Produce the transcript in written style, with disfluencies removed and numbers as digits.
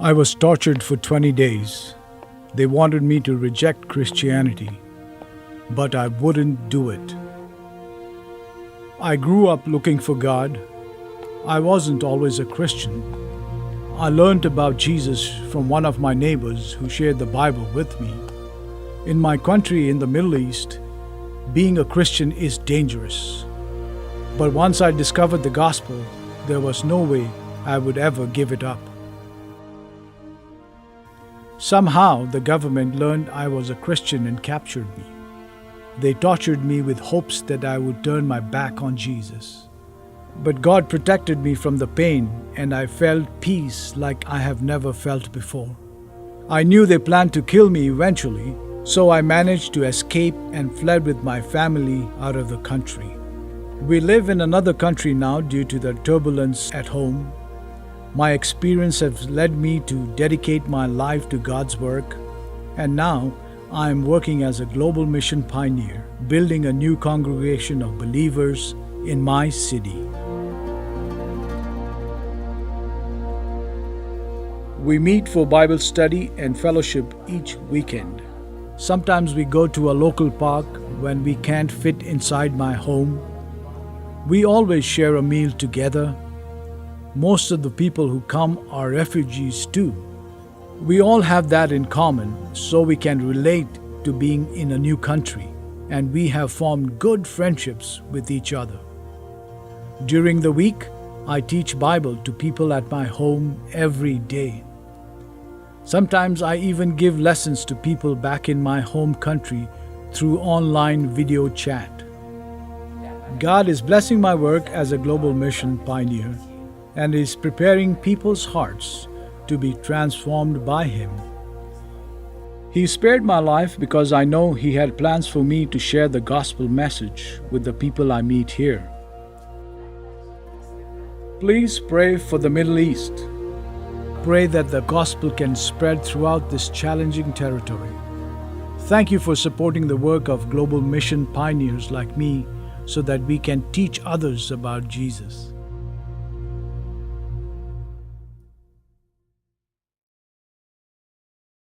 I was tortured for 20 days. They wanted me to reject Christianity, but I wouldn't do it. I grew up looking for God. I wasn't always a Christian. I learned about Jesus from one of my neighbors who shared the Bible with me. In my country in the Middle East, being a Christian is dangerous. But once I discovered the gospel, there was no way I would ever give it up. Somehow, the government learned I was a Christian and captured me. They tortured me with hopes that I would turn my back on Jesus. But God protected me from the pain, and I felt peace like I have never felt before. I knew they planned to kill me eventually, so I managed to escape and fled with my family out of the country. We live in another country now due to the turbulence at home. My experience has led me to dedicate my life to God's work, and now I am working as a global mission pioneer, building a new congregation of believers in my city. We meet for Bible study and fellowship each weekend. Sometimes we go to a local park when we can't fit inside my home. We always share a meal together. Most of the people who come are refugees too. We all have that in common, so we can relate to being in a new country, and we have formed good friendships with each other. During the week, I teach Bible to people at my home every day. Sometimes I even give lessons to people back in my home country through online video chat. God is blessing my work as a global mission pioneer and is preparing people's hearts to be transformed by Him. He spared my life because I know He had plans for me to share the gospel message with the people I meet here. Please pray for the Middle East. Pray that the gospel can spread throughout this challenging territory. Thank you for supporting the work of global mission pioneers like me so that we can teach others about Jesus.